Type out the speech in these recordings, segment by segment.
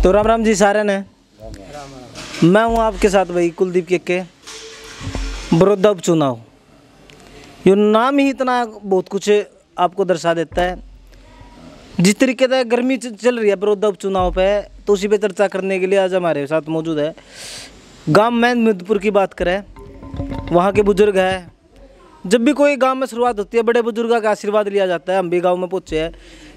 तो राम राम जी सारे ने। मैं हूं आपके साथ भाई कुलदीप के बड़ौदा उपचुनाव। ये नाम ही इतना बहुत कुछ आपको दर्शा देता है। जिस तरीके से गर्मी चल रही है बड़ौदा उपचुनाव पे, तो उसी पे चर्चा करने के लिए आज हमारे साथ मौजूद है गांव महमदपुर की बात करें, वहाँ के बुजुर्ग हैं। जब भी कोई गांव में शुरुआत होती है बड़े बुजुर्गों का आशीर्वाद लिया जाता है। हम भी गांव में पहुँचे हैं।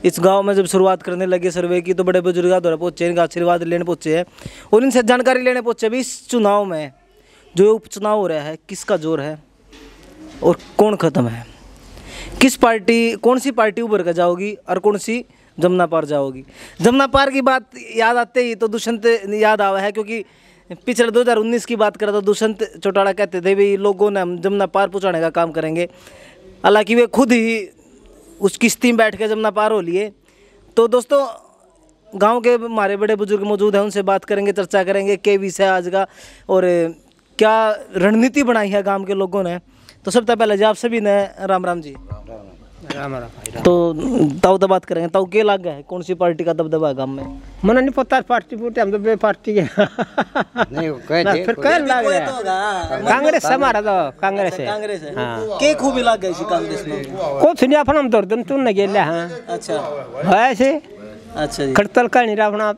इस गांव में जब शुरुआत करने लगे सर्वे की तो बड़े बुजुर्गों द्वारा पहुँचे, इनका आशीर्वाद लेने पहुँचे हैं और इनसे जानकारी लेने पहुँचे भी इस चुनाव में जो उपचुनाव हो रहा है किसका जोर है और कौन ख़त्म है, किस पार्टी, कौन सी पार्टी उभर कर जाओगी और कौन सी जमुना पार जाओगी। जमुना पार की बात याद आते ही तो दुष्यंत याद आवा है, क्योंकि पिछले 2019 की बात करें तो दुष्यंत चौटाला कहते थे भाई लोगों ने हम जमुना पार पहुँचाने का काम करेंगे। हालांकि वे खुद ही उस किश्ती में बैठ के जमुना पार हो लिए। तो दोस्तों गांव के हमारे बड़े बुजुर्ग मौजूद हैं, उनसे बात करेंगे, चर्चा करेंगे के विषय आज का और क्या रणनीति बनाई है गांव के लोगों ने। तो सबसे पहले जी आप सभी ने राम राम जी। राम राम। तो ताऊ तो बात करेंगे, ताऊ के लग है कौन सी पार्टी का दबदबा है गांव में? मन नहीं पता पार्टी पूर्टी, हम तो बे पार्टी के नहीं फिर कह लग रहा कांग्रेस हमारा तो कांग्रेस है। कांग्रेस है। के खूबी लग गई कांग्रेस में? कुछ नहीं अपना हम दर्दन तू न गेले। हाँ अच्छा ऐसे अच्छा जी। खड़तल का नहीं अपना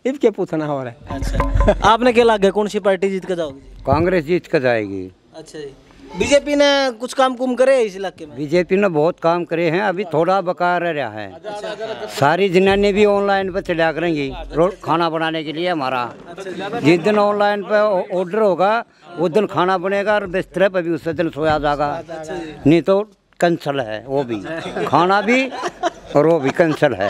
इसके पूछना हो रहा है। अच्छा आपने क्या लग गया कौन सी पार्टी जीत कर जाओगी? कांग्रेस जीत कर जाएगी। अच्छा जी। बीजेपी ने कुछ काम कुम करे इस इलाके में? बीजेपी ने बहुत काम करे हैं, अभी थोड़ा बका रहा है। सारी जनानी भी ऑनलाइन पे चला करेंगी खाना बनाने के लिए हमारा। जिस दिन ऑनलाइन पे ऑर्डर होगा उस दिन खाना बनेगा और बिस्तर पे भी उस दिन सोया जाएगा। नहीं तो कैंसल है वो भी, खाना भी और वो भी कैंसल है।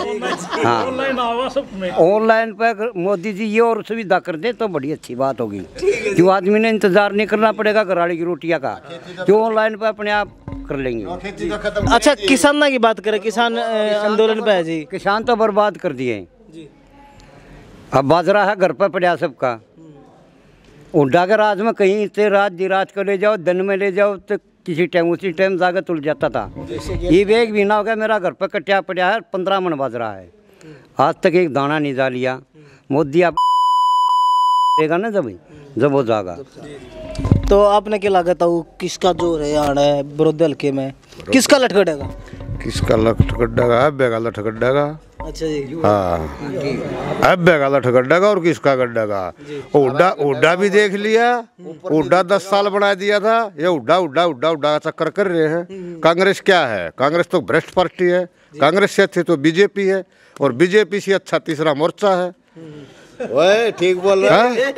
हाँ ऑनलाइन पर मोदी जी ये और सुविधा कर दे तो बड़ी अच्छी बात होगी, क्यों आदमी ने इंतजार नहीं करना पड़ेगा घराड़ी की रोटियां का, जो ऑनलाइन पर अपने आप कर लेंगे। अच्छा किसानों की बात करें, किसान आंदोलन पे है जी। किसान तो बर्बाद कर दिए। अब बाजरा है घर पर पड़ा सबका। उड्डा के राज में कहीं से रात दिराज को ले जाओ, दिन में ले जाओ तो किसी टाइम उसी टाइम जाकर तुल जाता था। ये भी एक महीना हो गया मेरा घर पर कट्या पड़ा है, 15 मन बाजरा है, आज तक एक दाना नहीं जा लिया। मोदी आप देगा ना जब वो जाएगा। तो आपने क्या लागत है किसका जोर है यहाँ बड़ौदा हल्के में, किसका लटखटेगा? किसका लटखटेगा? बेगा लटखटेगा। अच्छा जी। हाँ अब बेगा लटखटेगा और किसका गड्ढेगा? उड्डा भी देख लिया, उड्डा 10 साल बना दिया था। ये उड्डा का चक्कर कर रहे हैं। कांग्रेस क्या है? कांग्रेस तो भ्रष्ट पार्टी है। कांग्रेस से अच्छी तो बीजेपी है और बीजेपी से अच्छा तीसरा मोर्चा है। ओए ठीक बोल रहा है।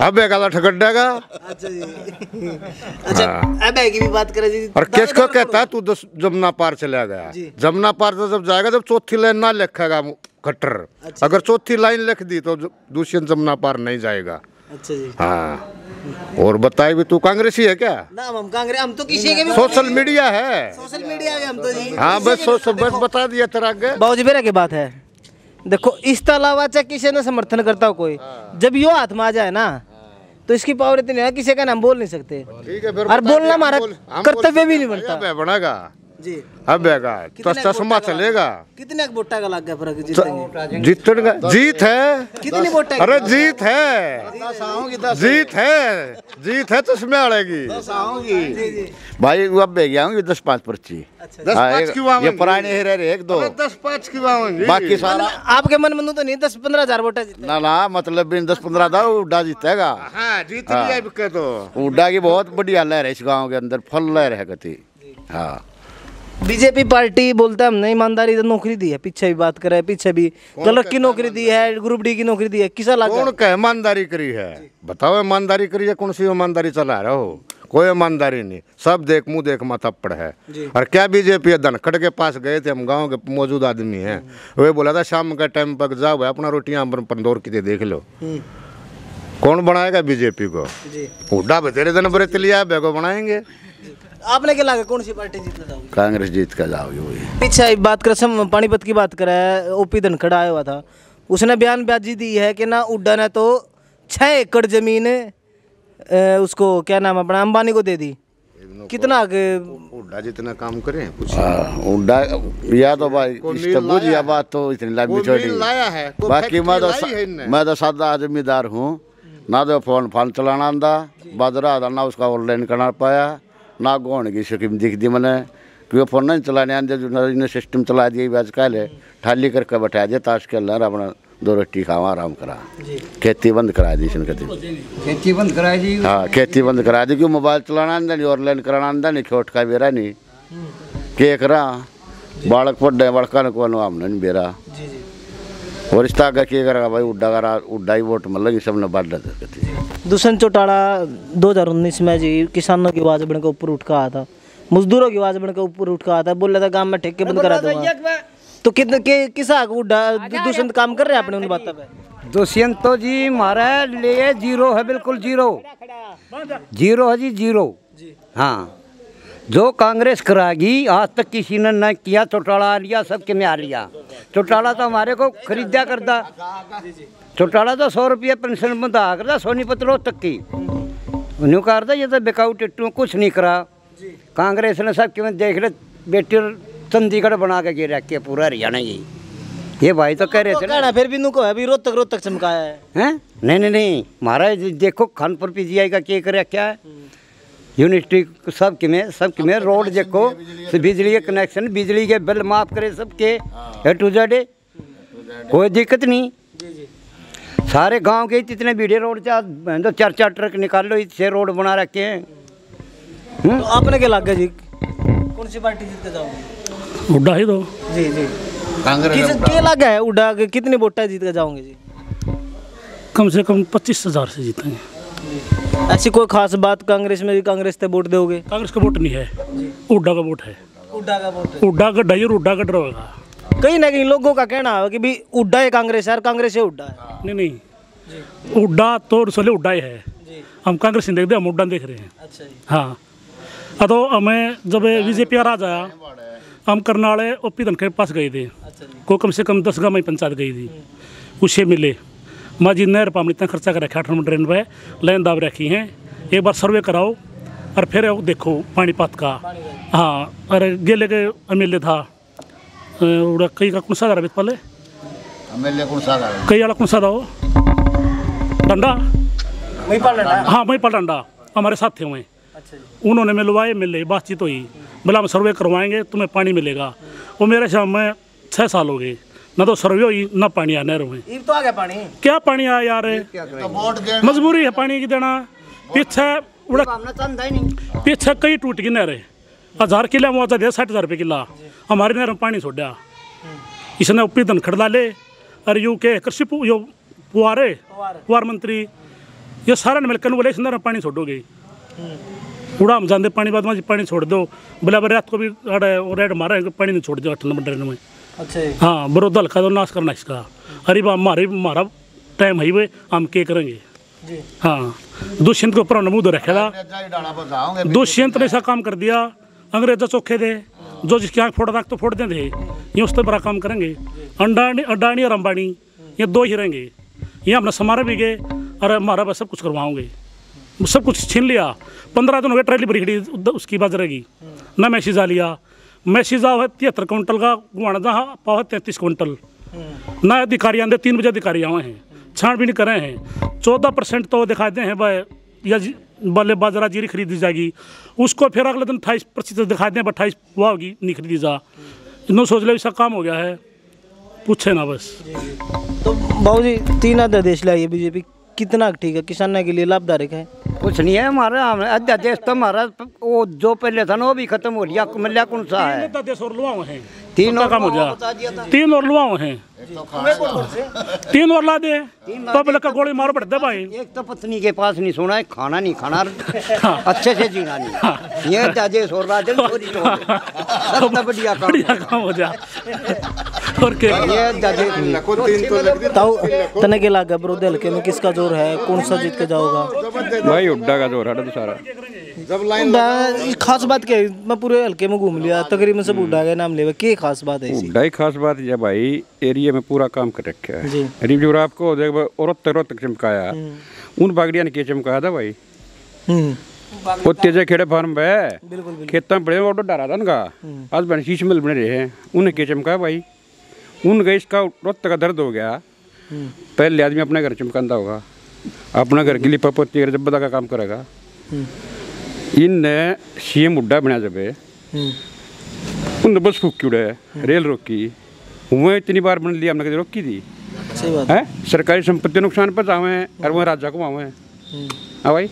अब बेगा लटखटेगा। अच्छा जी। अच्छा अब की भी बात करें जी। और किसको कहता है तू जमुना पार चला गया? जमुना पार तो जब जाएगा जब चौथी लाइन ना लिखेगा खट्टर। अच्छा। अगर चौथी लाइन लिख दी तो दूसरी जमुना पार नहीं जाएगा। अच्छा जी। हाँ और बताए भी तू कांग्रेसी है क्या? ना हम कांग्रेस, हम तो किसी के भी सोशल मीडिया है। सोशल मीडिया है हम तो जी। हाँ बस बता दिया तेरा आगे। बाबूजी मेरा की बात है, देखो इसके अलावा चाहे किसी ने समर्थन करता हो कोई, जब यो हाथ में आ जाए ना तो इसकी पावर इतनी है किसी का नाम बोल नहीं सकते। ठीक है फिर और बोलना हमारा कर्तव्य भी नहीं बनता बनेगा जी। अब बेगा तो चश्मा चलेगा। कितने वोटा का लग गया फर्क? जीतेगा? जीत है। कितनी वोटा? अरे जीत है, जीत है तो उसमें अड़ेगी भाई। अब बह गया हूँ 10-5 पर्ची। ये पुराने ही रहे 1-2 10-5 की आएंगी। बाकी सारा आपके मन में तो नहीं 10-15 हजार वोटा जीते ना मतलब भी 10-15 था उड्डा जीतेगा। हाँ जीत लिया तो उड्डा की बहुत बढ़िया लहर है इस गाँव के अंदर, फल लहर है कति। हाँ बीजेपी पार्टी बोलता है हमने ईमानदारी से नौकरी दी है, पीछे भी बात करें, पीछे भी क्लर्क की नौकरी दी है, ग्रुप डी की नौकरी दी है, किसा लगा? कौन कहे ईमानदारी करी है? बताओ ईमानदारी करी है? कौन सी ईमानदारी चला रहे हो? कोई ईमानदारी नहीं, सब देख मुंह देख माथापड़ है। और क्या बीजेपी धनखड़ के पास गए थे, हम गांव के मौजूद आदमी हैं, वे बोला था शाम के टाइम पर जाओ अपना रोटियां पंदोर की देख लो। कौन बनाएगा बीजेपी को? हुड्डा तेरे दिन बरे लिया बेगो बनाएंगे। आपने क्या लगा कौन सी पार्टी जीत जाओगी? कांग्रेस जीत कर जाओगी वही। पीछे बात करें पानीपत की बात करें, ओपी धनखड़ आया हुआ था, उसने बयानबाजी दी है कि ना उड्डा ने तो 6 एकड़ जमीन उसको क्या नाम अपना अंबानी को दे दी। कितना आगे हुड्डा जितना काम करें कुछ हुड्डा या तो भाई इस्तेबूज या बात तो इतनी लंबी छोड़ी लाया है बाकी मैं तो सादा जमींदार हूँ ना तो फोन चलाना आंदा बाजरा आदा ना उसका ऑनलाइन करना पाया ना गोण की स्कीम दिख दी मैंने क्योंकि फोन नहीं चलाने आते जो सिस्टम चला दिया आज कल ठाली करके बैठा दिया ताश खेलना अपना 2 रोटी खावा आराम करा खेती बंद करा दी इसने खेती बंद करा दी। हाँ खेती बंद करा दी क्यों मोबाइल चलाना आंदा नहीं ऑनलाइन कराना आंदा नहीं छोट का बेरा नहीं के करा बालक पढ़े बड़का ने को हमने नहीं बेरा और इस तरह के करेगा भाई उड्डा ही वोट मतलब सबने बांट देते। दुष्यंत चौटाला 2019 में जी किसानों की आवाज बनकर ऊपर उठ कर आया था, मजदूरों की आवाज बनकर ऊपर उठ कर आया था, बोल रहा था गांव में ठेके बंद करा दूंगा। तो कितने किसा उड्डा दुष्यंत काम कर रहे हैं अपने उन बातों पे? दुष्यंत तो जी हमारे लिए जीरो है, बिल्कुल जीरो है जी, जीरो। हाँ जो कांग्रेस कराएगी आज तक किसी ने न किया। चौटाला लिया सबके में आ लिया। चौटाला तो हमारे को खरीदा करता, चौटाला तो 100 रुपये पेंशन बंदा करता सोनीपत रोज तक की उन्होंने करता। ये तो बेकाऊ टिट्टू कुछ नहीं करा। कांग्रेस ने सबके में देख ले बेटी चंडीगढ़ बना के गिर रखी है पूरा हरियाणा की। ये भाई तो कह रहे थे ना फिर भी नुको है अभी रोज तक चमकाया है हैं? नहीं महाराज देखो खानपुर पीजीआई का क्या करे क्या है यूनिवर्सिटी सबके में रोड देखो, बिजली के कनेक्शन, बिजली के बिल माफ करे सबके A to Z, कोई दिक्कत नहीं। सारे गांव के जितने बीड़े रोड तो 4 ट्रक निकाल लो, इससे रोड बना रखे हैं। तो आपने क्या लगा जी कौन सी पार्टी जीत के जाओगे? उड्डा ही दो जी क्या लगा है उड्डा कितने वोट जीत के जाओगे जी? कम से कम 25,000 से जीतेंगे। ऐसी कोई खास बात कांग्रेस में भी कांग्रेस पे वोट दोगे? कांग्रेस का वोट नहीं है, उड्डा का वोट है। उड्डा का डाइर उड्डा का डरोगा। कहीं ना कहीं लोगों का कहना है कि भी उड्डा है कांग्रेस है और कांग्रेस है उड्डा है। नहीं उड्डा तो रसोले उड्डा ही है। हम कांग्रेस नहीं देखते, हम उड्डा देख रहे हैं। अच्छा जी। हाँ तो हमें जब बीजेपी आ आया हम करनाले ओपी धन के पास गए थे। को कम से कम 10 गाँव में पंचायत गई थी, उसे मिले माँ जी नहर पाम इतना खर्चा कर रखा 8 ट्रेन पे लाइन दाब रखी हैं। एक बार सर्वे कराओ और फिर देखो पानीपत का। हाँ अरे गेले के MLA था कई का कौन सा रहा पहले कई वाला कौन सा था वो डंडा हाँ महिपाल डंडा हमारे साथ थे वहीं। उन्होंने मिलवाए मिले बातचीत हुई, बोला हम सर्वे करवाएंगे तुम्हें पानी मिलेगा। वो मेरे शाम में 6 साल हो गए ना तो सर्वे हुई ना पानी आया नहरों में। तो आ गया पानी, क्या पानी आया यार, मजबूरी है पानी की देना। पीछे कई टूट गई नहरें, 1000 किला मुआवजा दिया 60,000 रुपये किला। हमारे नहर में पानी छोड़ा इसने उपी धन खड़ला ले और यू के कृषि पुआर मंत्री ये सारा मिलकर बोले इस नहर में पानी छोड़ोगे। उड़ा हम जानते पानी बाद में पानी छोड़ दो, बोला रात को भी रेड मारा पानी नहीं छोड़ दो 8 नंबर ट्रेन में। अच्छा हाँ बरोदा हल्का तो नाश करना इसका। अरे हमारा टाइम है वे हम क्या करेंगे। हाँ दुष्यंत के ऊपर नमूद रखा था, दुष्यंत ने ऐसा काम कर दिया। अंग्रेजा चौखे थे जो जिसकी आँख फोड़ तो फोड़ देते ये उस पर बड़ा काम करेंगे। अडानी और अंबानी ये 2 ही रहेंगे। ये हमने समारा भी गए और हमारा बस सब कुछ करवाओगे, सब कुछ छीन लिया। 15 दिन हो गए ट्रैली भरी खड़ी उसकी बात रहेगी ना। मैसेज आ लिया, मैसेज आओ है 73 क्विंटल का गुआना जहाँ पाओ 33 क्विंटल ना। अधिकारी आते 3 बजे अधिकारी आए हैं, छानबीन कर रहे हैं। 14% तो दिखाते हैं भाई या बल्ले बाजरा जीरी खरीदी जाएगी, उसको फिर अगले दिन 28% दिखाते हैं 28 हुआ होगी नहीं खरीदी जा। इन्होंने सोच लिया ऐसा काम हो गया है, पूछे ना बस। तो बाबू जी 3 अध्यादेश लाई है बीजेपी, कितना ठीक है किसानों के लिए लाभदायक है? कुछ नहीं है हमारा अध्यादेश तो हमारा वो जो पहले था ना वो भी खत्म हो लिया। मिला कौन सा है? 3 अध्यादेश और लुआओ हैं, 3 और काम हो गया। 3 और लुआओ हैं, 3 और ला दे पब्लिक का गोली मारो बढ़ते भाई। एक तो पत्नी के पास नहीं सोना है, खाना नहीं खाना, अच्छे से जीना नहीं। ये अध्यादेश और ला दे सब बढ़िया काम हो जाए। और क्या तने के लागा बरोदे हल्के में किसका जोर है, कौन सा जीत के जाओगा? भाई उड्डा का जोर है तो सारा। जब खास बात क्या है, मैं पूरे हल्के में घूम लिया तकरीबन सब उड्डा गया नाम ले, क्या खास बात है? उड्डा ही खास बात है भाई, एरिया में पूरा काम कर रखा है। रिव्यू आपको देख औरत चमकाया, उन बागड़िया ने क्या चमकाया था भाई। वो तेजा खेड़े फार्म पे खेत में बड़े ऑर्डर डाला था उनका, आज बन शीश मिल बने रहे हैं, उन्हें क्या चमका भाई, उनका इसका रक्त का दर्द हो गया। पहले आदमी अपना घर चमकाता होगा, अपना घर के लिए पपोती जब बदा का काम करेगा। इनने सीएम उड्डा बनाया जब उन बस फूक उड़े, रेल रोकी, वह इतनी बार बन लिया, हमने कभी रोकी थी। सही बात है, सरकारी संपत्ति नुकसान पर जावे और वह राजा को आवे। हाँ भाई,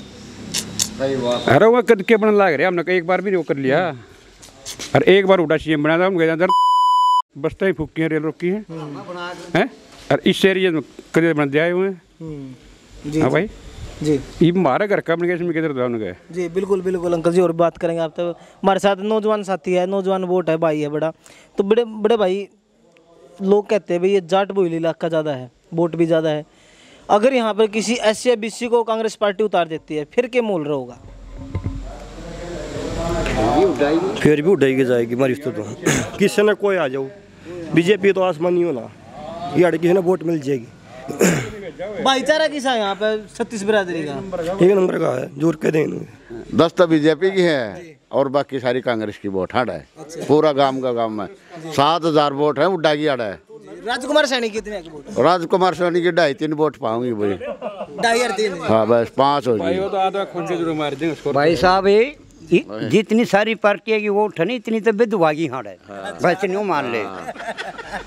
अरे वह कद के बन लाग रहे, हमने कहा एक बार भी नहीं वो कर लिया। और एक बार उड़ा सीएम बनाया था, उनके अंदर बस्ता ही फूकी है, रेल रोकी है, हैं? और इस एरिया में कदे बन दिया हुए हैं। हाँ भाई जी, ये हमारा घर का अपने में किधर दान गए। जी बिल्कुल बिल्कुल अंकल जी, और बात करेंगे आप। तो हमारे साथ नौजवान साथी है, नौजवान वोट है, भाई है बड़ा। तो बड़े बड़े भाई, लोग कहते हैं भाई ये जाट बोली इलाका ज़्यादा है, वोट भी ज़्यादा है। अगर यहाँ पर किसी SC या BC को कांग्रेस पार्टी उतार देती है, फिर क्या मोल रहा होगा? फिर भी उठाई जाएगी हमारी तो किसी ने कोई आ जाओ, बीजेपी तो आसमान नहीं होना, ये किसी ने वोट मिल जाएगी। भाईचारा किसा है यहाँ पे? 36 बिरादरी का एक नंबर का है, जोर के दें 10 तो बीजेपी की है और बाकी सारी कांग्रेस की वोट हाड़ा है। पूरा गांव का गांव में 7000 वोट है, उड्डा की आड़ा है। राजकुमार सैनी कितने की वोट? राजकुमार सैनी की 2.5-3 वोट पाऊंगी भाई। 2.5-3? हाँ बस 5 होगी। भाई साहब ये जितनी सारी पार्टियां की वोट है ना, इतनी तो बेदुभागी हाड़ है, वैसे नहीं मान ले।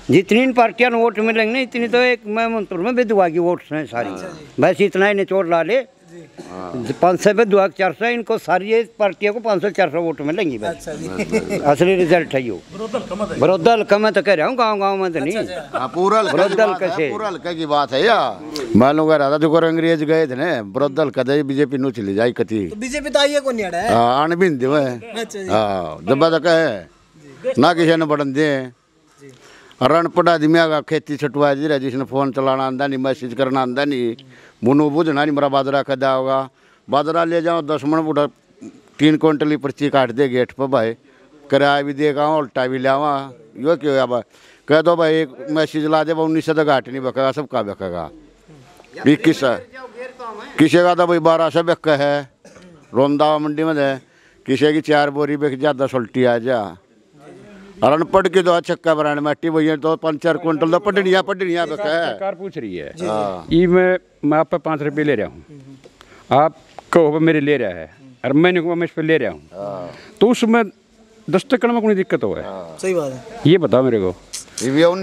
जितनी इन पार्टियां वोट मिलेंगे ना, इतनी तो एक मैं मंत्र में बेदुभागी वोट हैं सारी। वैसे इतना ही निचोड़ ला ले, 500 पे 400, इनको सारी पार्टियों को 500-400 वोट मिलेंगी। असली रिजल्ट है यो। बरोदल कम तो कह रहा हूँ, गाँव में तो नहीं। पूरा हल्का की बात है यार। मान लो रहा था जो अंग्रेज गए थे ना, बरोदल कदे बीजेपी नु चली जाए कती। बीजेपी तो आई है कौन है? आने भी दे जब तक है ना किसी ने बढ़न दे। रणपट आदमी का खेती छटवा दी रहा, जिसने फोन चलाना आंदा नहीं, मैसेज करना आंदा नहीं, मुनू बुझना नहीं, मेरा बाजरा कदा होगा। बाजरा ले जाओ 10 मन बुढ़ा 3 क्विंटल की पर्ची काट दे गेट पर भाई, किराया भी देगा, उल्टा भी लावा। यो क्यों है भाई? कह दो भाई एक मैसेज ला दे, 1900 तो घाट नहीं बकेगा, सबका बकेगा। 21 किसी का तो भाई 1200 बक्का है, रोमदावा मंडी में है, किसी की 4 बोरी बेच जा, 10 उल्टी आ जा। अनपढ़ के दो चक्का बनाने मट्टी भैया तो 5-4 क्विंटल तो पटनिया सरकार पूछ रही है। ये मैं आप पे 5 रुपये ले रहा हूँ, आप कहो मेरे ले रहा है, और मैंने कहा मैं इस पे ले रहा हूँ, तो उसमें दस्तखत में कोई दिक्कत हो है? सही बात है, ये बताओ मेरे को।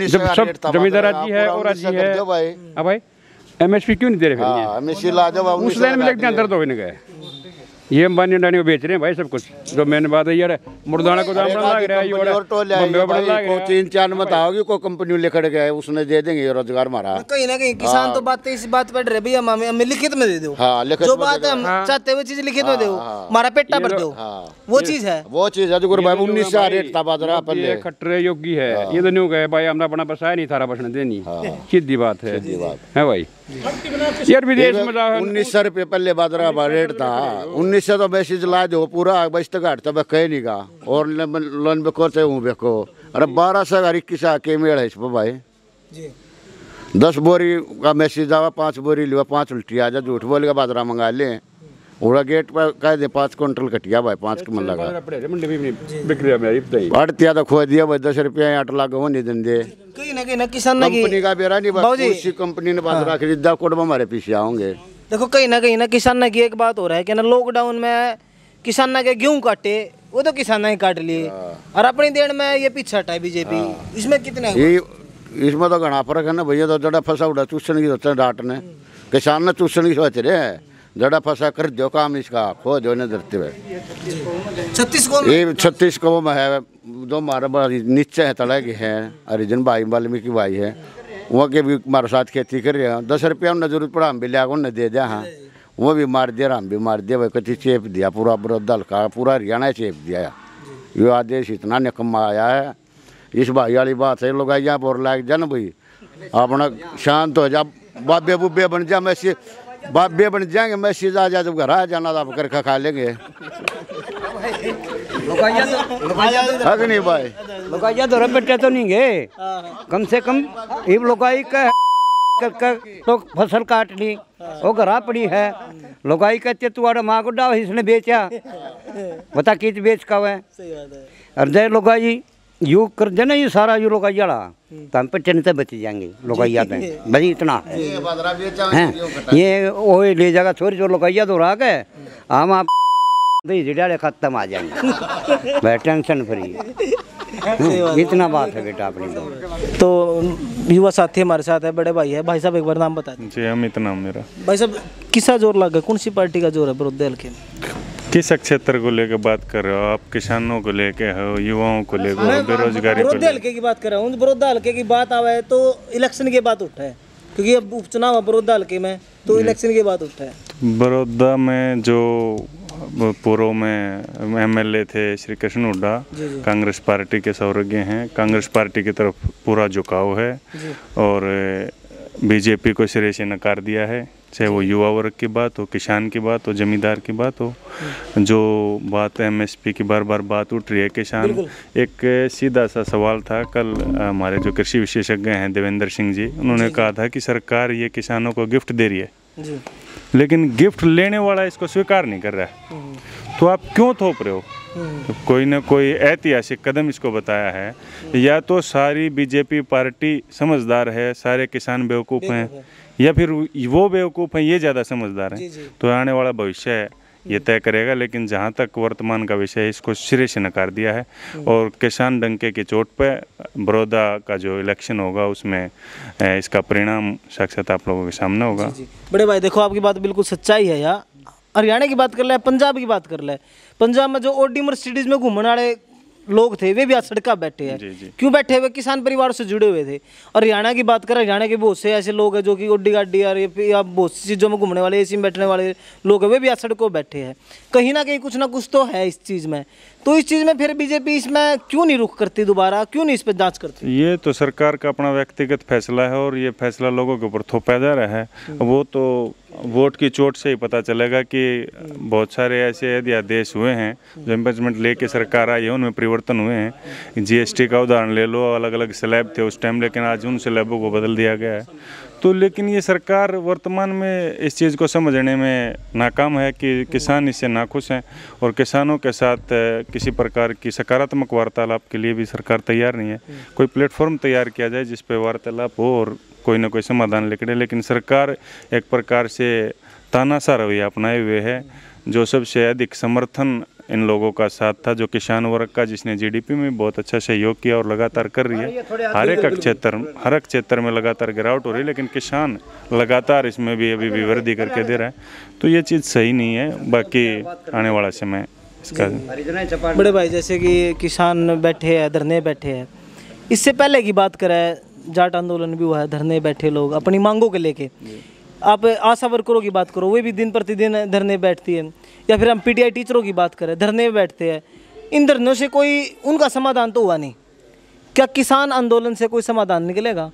जब सब जमींदार राजी है और राजी है, अब भाई MSP क्यों नहीं दे रहे? उस लाइन में लगते अंदर तो नहीं गए। ये अंबानी अंडानी को बेच रहे हैं भाई सब कुछ। जो मैंने बात है यार, मुर्दाना को दाम लग रहा है, ये 3-4 मत आओगी को कंपनी लेकर गए, उसने दे देंगे रोजगार हमारा। कहीं ना कहीं किसान तो बात इस बात पर रहे भैया, हमें लिखित में दे दो। जो बात है हम चाहते हुए चीज लिखित में दो, हमारा पेटा भर दो, वो चीज है। वो चीज है जो भाई 1900 रेट था बाजरा पहले। खट्टरे योगी है, ये तो नहीं गए भाई, हमने अपना बसाया नहीं, थारा बसने देनी, सीधी बात है भाई। यार विदेश में 1900 रुपये पहले बाजरा का रेट था, 1900 तो मैसेज ला दो पूरा बस तक घाट तब कह नहीं का, और लोन बेको चाहे हूँ बेको। अरे 1200 का 21 आके मेड़ है इस पर भाई। 10 बोरी का मैसेज आवा, 5 बोरी लिया, 5 उल्टी आ जा, झूठ बोल का बाजरा मंगा ले, उड़ा गेट पर कह दे 5 क्विंटल कटिया भाई, 5 के मन लगा अड़तिया तो खो दिया भाई, 10 रुपया 8 लाख हो नहीं देंगे। कहीं ना किसान कंपनी का बेरा नहीं, उसी कंपनी ने बाजरा खरीदा, कोड में हमारे पीछे आओगे। देखो कहीं ना किसान की एक बात हो रहा है कि ना, लॉकडाउन में किसान के गेहूं काटे, वो तो किसान ही काट लिए, और अपनी देर में ये पीछे हटाए बीजेपी। इसमें कितना इसमें तो घना फर्क है ना भैया। तो जड़ा फंसा उड़ा चूसन की सोचते डांट ने, किसान ने चूसन की सोच रहे हैं, जड़ा फंसा कर दो काम इसका, खो दो ने धरते हुए। 36 को में है, जो हमारा नीचे है तला के है, हरिजन भाई वाल्मीकि भाई है, वहाँ के भी हमारे साथ खेती कर रहे हैं। 10 रुपया उन्हें जरूरत पड़ा, हम भी लिया उन्हें दे दिया। हाँ वो भी मार दिया, हम भी मार दिया भाई, कच्ची चेप दिया, पूरा बरोदल का पूरा हरियाणा चेप दिया। ये आदेश इतना निकम्मा आया है, इस भाई वाली बात है। लोग यहाँ पर लाग जा ना भाई, अपना शांत हो जा, बाबे बुब्बे बन जा, मैसेज बाबे बन जाएंगे, मैसेज आ जा, जब घर आ जाना तो आप कर खा लेंगे। नहीं भाई लोकाइया तो बेटे तो नहीं गए, कम से कम एक लोकाई का तो फसल काट ली, वो घरा पड़ी है, लोगाई कहते तू आड़ा माँ को डाव इसने बेचा बता कित बेच का है। सही बात है। और जय लोगाई यू कर देना ये सारा यू लोगाई आड़ा तो हम पे चिन्हते बच जाएंगे लोगाइया में भाई इतना है ये वो ले जाएगा छोरी जो लोगाइया तो रहा के हम आप जिड़े खत्म आ जाएंगे भाई टेंशन फ्री इतना बात है बेटा अपनी। तो युवा साथी हमारे साथ है, बड़े भाई है। भाई साहब एक बार नाम बता दीजिए। जी अमित नाम मेरा। भाई साहब किसा जोर लगा, कौन सी पार्टी का जोर है बड़ौदा हल्के में? किस क्षेत्र को लेकर बात कर रहे हो आप? किसानों को लेके हो, युवाओं को लेकर हो, बेरोजगारी को? बड़ौदा हल्के की बात कर रहा हूँ। बड़ौदा हल्के की बात आवे तो इलेक्शन के बाद उठा है, क्योंकि अब उपचुनाव है बड़ौदा हल्के में, तो इलेक्शन के बाद उठा है। बड़ौदा में जो पूर्व में MLA थे श्री कृष्ण हुड्डा, कांग्रेस पार्टी के सौरज्ञ हैं। कांग्रेस पार्टी की तरफ पूरा झुकाव है और बीजेपी को सिरे से नकार दिया है, चाहे वो युवा वर्ग की बात हो, किसान की बात हो, जमींदार की बात हो। जो बात MSP की बार बार बात उठ रही है किसान, एक सीधा सा सवाल था। कल हमारे जो कृषि विशेषज्ञ हैं देवेंद्र सिंह जी, उन्होंने कहा था कि सरकार ये किसानों को गिफ्ट दे रही है, लेकिन गिफ्ट लेने वाला इसको स्वीकार नहीं कर रहा है, तो आप क्यों थोप रहे हो? तो कोई ना कोई ऐतिहासिक कदम इसको बताया है, या तो सारी बीजेपी पार्टी समझदार है, सारे किसान बेवकूफ़ हैं, या फिर वो बेवकूफ़ हैं, ये ज़्यादा समझदार हैं। तो आने वाला भविष्य है ये तय करेगा, लेकिन जहाँ तक वर्तमान का विषय है इसको सिरे से नकार दिया है। और किसान डंके की चोट पे बड़ौदा का जो इलेक्शन होगा उसमें इसका परिणाम साक्षात आप लोगों के सामने होगा। बड़े भाई देखो, आपकी बात बिल्कुल सच्चाई है। यार हरियाणा की बात कर ले, पंजाब की बात कर ले, पंजाब में जो ओडी मर्सिडीज में घूमने वाले लोग थे वे भी आज सड़क बैठे हैं। क्यों बैठे हुए? किसान परिवार से जुड़े हुए थे। और हरियाणा की बात करें, हरियाणा के बहुत से ऐसे लोग हैं जो कि ओडी गाड़ी या बहुत सी चीज़ों में घूमने वाले, एसी में बैठने वाले लोग हैं, वे भी आज सड़कों बैठे हैं। कहीं ना कहीं कुछ ना कुछ तो है इस चीज़ में। तो इस चीज़ में फिर बीजेपी इसमें क्यों नहीं रुख करती दोबारा, क्यों नहीं इस पर जांच करती? ये तो सरकार का अपना व्यक्तिगत फैसला है और ये फैसला लोगों के ऊपर थोपा जा रहा है। वो तो वोट की चोट से ही पता चलेगा कि बहुत सारे ऐसे अध्यादेश हुए हैं जो इम्पीचमेंट लेके सरकार आई है, उनमें परिवर्तन हुए हैं। GST का उदाहरण ले लो, अलग अलग स्लैब थे उस टाइम, लेकिन आज उन स्लैबों को बदल दिया गया है। तो लेकिन ये सरकार वर्तमान में इस चीज़ को समझने में नाकाम है कि किसान इससे नाखुश हैं, और किसानों के साथ किसी प्रकार की सकारात्मक वार्तालाप के लिए भी सरकार तैयार नहीं है। कोई प्लेटफॉर्म तैयार किया जाए जिस पे वार्तालाप हो और कोई ना कोई समाधान निकले, लेकिन सरकार एक प्रकार से तानाशाह रवैया अपनाए हुए है। जो सबसे अधिक समर्थन इन लोगों का साथ था, जो किसान वर्ग का, जिसने GDP में बहुत अच्छा सहयोग किया और लगातार कर रही है। हर एक क्षेत्र में लगातार गिरावट हो रही है, लेकिन किसान लगातार इसमें भी अभी भी वृद्धि करके दे रहा है। तो ये चीज़ सही नहीं है। बाकी आने वाला समय इसका। बड़े भाई जैसे कि किसान बैठे हैं, धरने बैठे हैं, इससे पहले की बात करें जाट आंदोलन भी हुआ है, धरने बैठे लोग अपनी मांगों के लेके। आप आशा वर्करों की बात करो, वे भी दिन प्रतिदिन धरने बैठती है, या फिर हम PTI टीचरों की बात करें, धरने बैठते हैं। इन धरनों से कोई उनका समाधान तो हुआ नहीं। क्या किसान आंदोलन से कोई समाधान निकलेगा?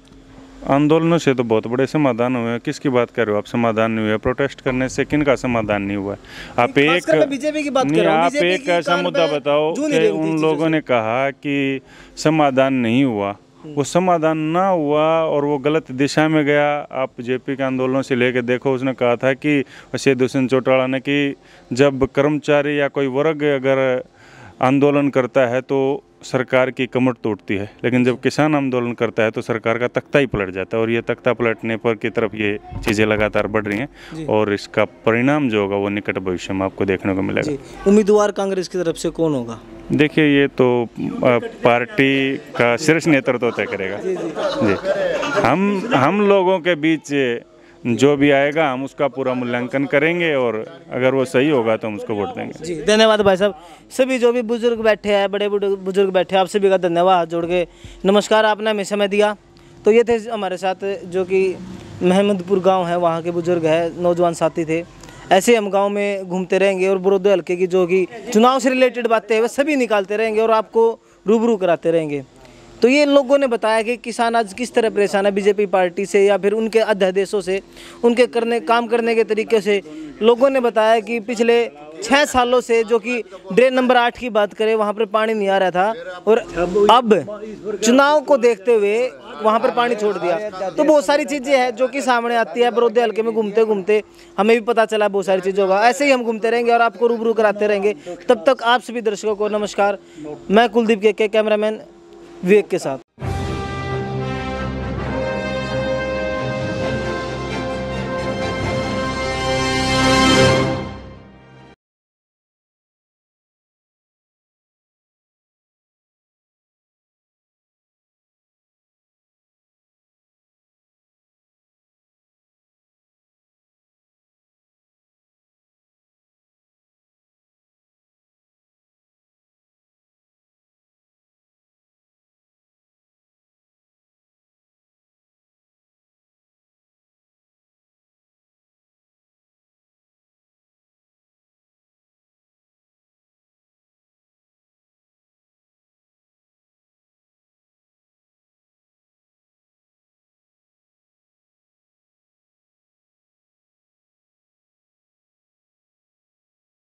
आंदोलनों से तो बहुत बड़े समाधान हुए हैं। किसकी बात कर रहे हो आप? समाधान नहीं हुआ। प्रोटेस्ट करने से किनका समाधान नहीं हुआ? आप बीजेपी की बात कर रहा हूं। आप एक ऐसा मुद्दा बताओ कि उन लोगों ने कहा कि समाधान नहीं हुआ, वो समाधान ना हुआ और वो गलत दिशा में गया। आप JP के आंदोलनों से लेकर देखो, उसने कहा था कि शहीद हुसैन चौटाला ने कि जब कर्मचारी या कोई वर्ग अगर आंदोलन करता है तो सरकार की कमर टूटती है, लेकिन जब किसान आंदोलन करता है तो सरकार का तख्ता ही पलट जाता है। और ये तख्ता पलटने पर की तरफ ये चीज़ें लगातार बढ़ रही हैं, और इसका परिणाम जो होगा वो निकट भविष्य में आपको देखने को मिलेगा। उम्मीदवार कांग्रेस की तरफ से कौन होगा? देखिए, ये तो पार्टी का शीर्ष नेतृत्व तय करेगा जी। हम लोगों के बीच जो भी आएगा हम उसका पूरा मूल्यांकन करेंगे, और अगर वो सही होगा तो हम उसको वोट देंगे जी। धन्यवाद भाई साहब। सभी जो भी बुजुर्ग बैठे हैं, बड़े बुजुर्ग बैठे हैं, आप सभी का धन्यवाद जोड़ के नमस्कार। आपने हमें समय दिया। तो ये थे हमारे साथ जो कि महमूदपुर गांव है, वहाँ के बुजुर्ग हैं, नौजवान साथी थे। ऐसे हम गांव में घूमते रहेंगे और बड़ौदा हल्के की जो कि चुनाव से रिलेटेड बातें हैं वो सभी निकालते रहेंगे और आपको रूबरू कराते रहेंगे। तो ये लोगों ने बताया कि किसान आज किस तरह परेशान है बीजेपी पार्टी से, या फिर उनके अध्यादेशों से, उनके काम करने के तरीके से। लोगों ने बताया कि पिछले 6 सालों से, जो कि ड्रेन नंबर 8 की बात करें, वहाँ पर पानी नहीं आ रहा था और अब चुनाव को देखते हुए वहाँ पर पानी छोड़ दिया। तो बहुत सारी चीज़ें हैं जो कि सामने आती है। बरोदा हल्के में घूमते घूमते हमें भी पता चला बहुत सारी चीज़ों का। ऐसे ही हम घूमते रहेंगे और आपको रूबरू कराते रहेंगे। तब तक आप सभी दर्शकों को नमस्कार। मैं कुलदीप के कैमरामैन विवेक के साथ।